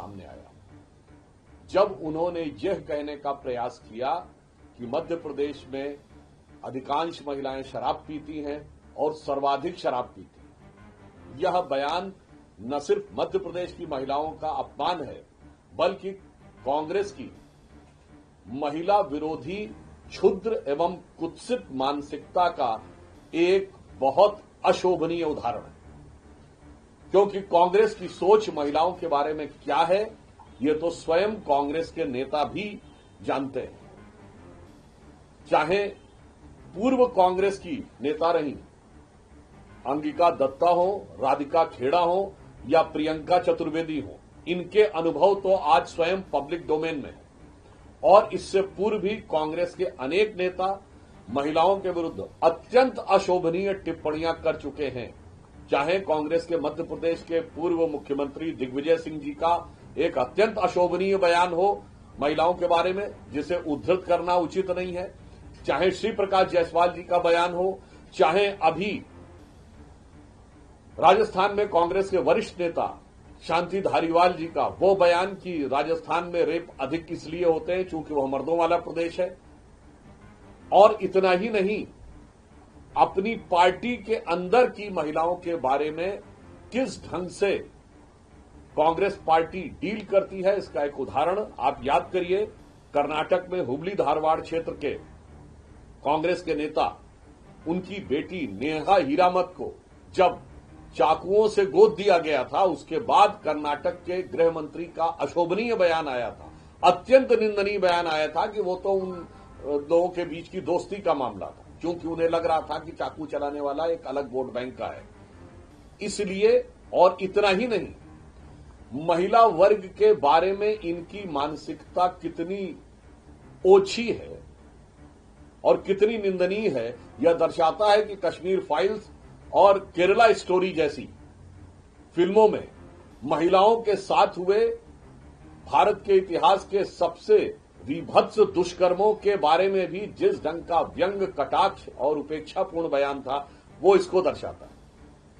सामने आया जब उन्होंने यह कहने का प्रयास किया कि मध्य प्रदेश में अधिकांश महिलाएं शराब पीती हैं और सर्वाधिक शराब पीती हैं। यह बयान न सिर्फ मध्य प्रदेश की महिलाओं का अपमान है, बल्कि कांग्रेस की महिला विरोधी क्षुद्र एवं कुत्सित मानसिकता का एक बहुत अशोभनीय उदाहरण है। क्योंकि कांग्रेस की सोच महिलाओं के बारे में क्या है, ये तो स्वयं कांग्रेस के नेता भी जानते हैं। चाहे पूर्व कांग्रेस की नेता रही अंगिका दत्ता हो, राधिका खेड़ा हो या प्रियंका चतुर्वेदी हो, इनके अनुभव तो आज स्वयं पब्लिक डोमेन में है। और इससे पूर्व भी कांग्रेस के अनेक नेता महिलाओं के विरुद्ध अत्यंत अशोभनीय टिप्पणियां कर चुके हैं। चाहे कांग्रेस के मध्य प्रदेश के पूर्व मुख्यमंत्री दिग्विजय सिंह जी का एक अत्यंत अशोभनीय बयान हो महिलाओं के बारे में, जिसे उद्धृत करना उचित नहीं है, चाहे श्री प्रकाश जायसवाल जी का बयान हो, चाहे अभी राजस्थान में कांग्रेस के वरिष्ठ नेता शांति धारीवाल जी का वो बयान कि राजस्थान में रेप अधिक इसलिए होते हैं चूंकि वह मर्दों वाला प्रदेश है। और इतना ही नहीं, अपनी पार्टी के अंदर की महिलाओं के बारे में किस ढंग से कांग्रेस पार्टी डील करती है, इसका एक उदाहरण आप याद करिए। कर्नाटक में हुबली धारवाड़ क्षेत्र के कांग्रेस के नेता उनकी बेटी नेहा हीरामत को जब चाकुओं से गोद दिया गया था, उसके बाद कर्नाटक के गृह मंत्री का अशोभनीय बयान आया था, अत्यंत निंदनीय बयान आया था कि वो तो उन लोगों के बीच की दोस्ती का मामला था, क्योंकि उन्हें लग रहा था कि चाकू चलाने वाला एक अलग वोट बैंक का है। इसलिए, और इतना ही नहीं, महिला वर्ग के बारे में इनकी मानसिकता कितनी ओछी है और कितनी निंदनीय है, यह दर्शाता है कि कश्मीर फाइल्स और केरला स्टोरी जैसी फिल्मों में महिलाओं के साथ हुए भारत के इतिहास के सबसे विभत्स दुष्कर्मों के बारे में भी जिस ढंग का व्यंग, कटाक्ष और उपेक्षापूर्ण बयान था, वो इसको दर्शाता है।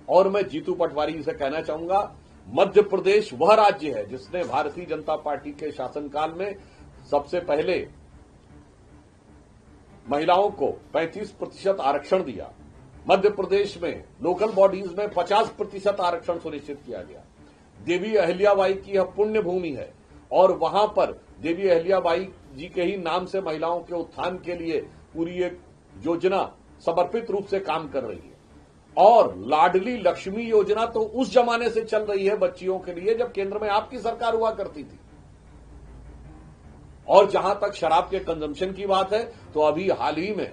और मैं जीतू पटवारी से कहना चाहूंगा, मध्य प्रदेश वह राज्य है जिसने भारतीय जनता पार्टी के शासनकाल में सबसे पहले महिलाओं को 35% आरक्षण दिया। मध्य प्रदेश में लोकल बॉडीज में 50% आरक्षण सुनिश्चित किया गया। देवी अहिल्याबाई की यह पुण्य भूमि है और वहां पर देवी अहिल्याबाई जी के ही नाम से महिलाओं के उत्थान के लिए पूरी एक योजना समर्पित रूप से काम कर रही है। और लाडली लक्ष्मी योजना तो उस जमाने से चल रही है बच्चियों के लिए जब केंद्र में आपकी सरकार हुआ करती थी। और जहां तक शराब के कंजम्पशन की बात है, तो अभी हाल ही में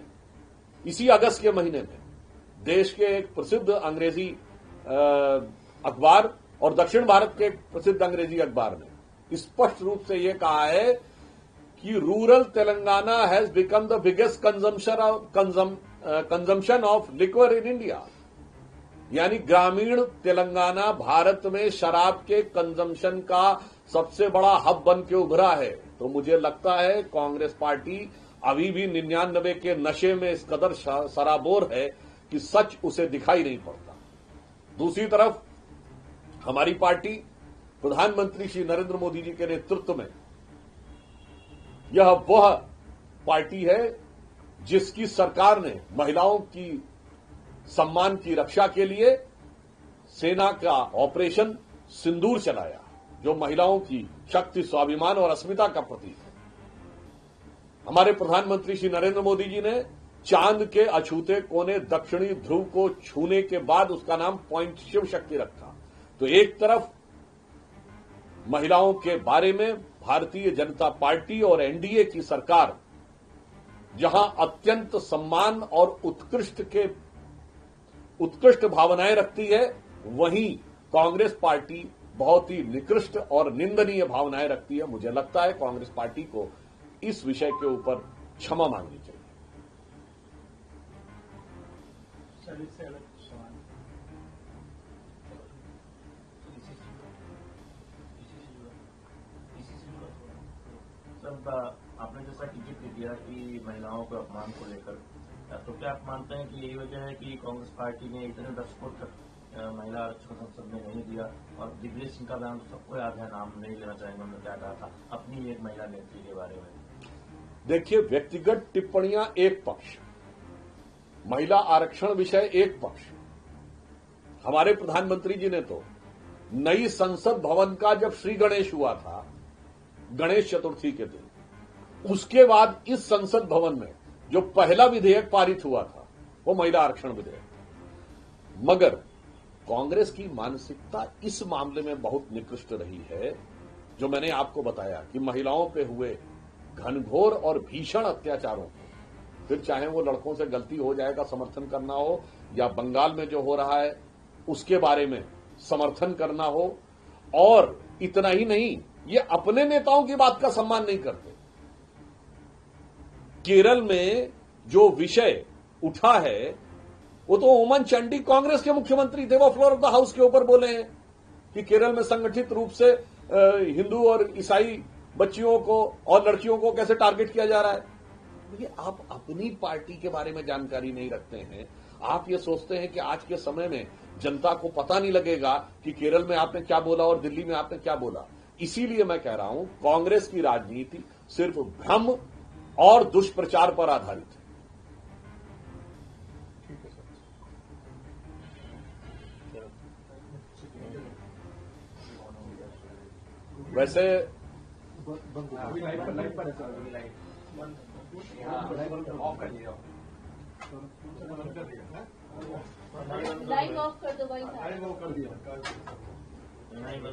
इसी अगस्त के महीने में देश के एक प्रसिद्ध अंग्रेजी अखबार और दक्षिण भारत के एक प्रसिद्ध अंग्रेजी अखबार ने स्पष्ट रूप से यह कहा है कि rural Telangana has become the biggest consumption of liquor in India. यानी ग्रामीण तेलंगाना भारत में शराब के कंजम्पशन का सबसे बड़ा हब बन के उभरा है। तो मुझे लगता है कांग्रेस पार्टी अभी भी 99 के नशे में इस कदर सराबोर है कि सच उसे दिखाई नहीं पड़ता। दूसरी तरफ हमारी पार्टी प्रधानमंत्री श्री नरेंद्र मोदी जी के नेतृत्व में यह वह पार्टी है जिसकी सरकार ने महिलाओं की सम्मान की रक्षा के लिए सेना का ऑपरेशन सिंदूर चलाया, जो महिलाओं की शक्ति, स्वाभिमान और अस्मिता का प्रतीक है। हमारे प्रधानमंत्री श्री नरेंद्र मोदी जी ने चांद के अछूते कोने दक्षिणी ध्रुव को छूने के बाद उसका नाम पॉइंट शिव शक्ति रखा। तो एक तरफ महिलाओं के बारे में भारतीय जनता पार्टी और एनडीए की सरकार जहां अत्यंत सम्मान और उत्कृष्ट भावनाएं रखती है, वहीं कांग्रेस पार्टी बहुत ही निकृष्ट और निंदनीय भावनाएं रखती है। मुझे लगता है कांग्रेस पार्टी को इस विषय के ऊपर क्षमा मांगनी चाहिए। सब आपने जैसा टिकट दिया कि महिलाओं के अपमान को लेकर, तो क्या आप मानते हैं कि यही वजह है कि कांग्रेस पार्टी ने इतने दशकों तक महिला आरक्षण संसद में नहीं दिया, और दिग्विजय सिंह का बयान तो सबको याद है, नाम नहीं लेना चाहेंगे, उन्होंने क्या कहा था अपनी एक महिला नेत्री के बारे में। देखिए, व्यक्तिगत टिप्पणियां एक पक्ष, महिला आरक्षण विषय एक पक्ष। हमारे प्रधानमंत्री जी ने तो नई संसद भवन का जब श्री गणेश हुआ था, गणेश चतुर्थी के दिन, उसके बाद इस संसद भवन में जो पहला विधेयक पारित हुआ था वो महिला आरक्षण विधेयक। मगर कांग्रेस की मानसिकता इस मामले में बहुत निकृष्ट रही है, जो मैंने आपको बताया कि महिलाओं पे हुए घनघोर और भीषण अत्याचारों को, फिर चाहे वो लड़कों से गलती हो जाएगा समर्थन करना हो, या बंगाल में जो हो रहा है उसके बारे में समर्थन करना हो, और इतना ही नहीं, ये अपने नेताओं की बात का सम्मान नहीं करते। केरल में जो विषय उठा है वो तो ओमन चांडी कांग्रेस के मुख्यमंत्री थे, वो फ्लोर ऑफ द हाउस के ऊपर बोले हैं कि केरल में संगठित रूप से हिंदू और ईसाई बच्चियों को और लड़कियों को कैसे टारगेट किया जा रहा है। देखिए, आप अपनी पार्टी के बारे में जानकारी नहीं रखते हैं। आप ये सोचते हैं कि आज के समय में जनता को पता नहीं लगेगा कि केरल में आपने क्या बोला और दिल्ली में आपने क्या बोला। इसीलिए मैं कह रहा हूं, कांग्रेस की राजनीति सिर्फ भ्रम और दुष्प्रचार पर आधारित है। वैसे लाइव ऑफ कर दो भाई साहब।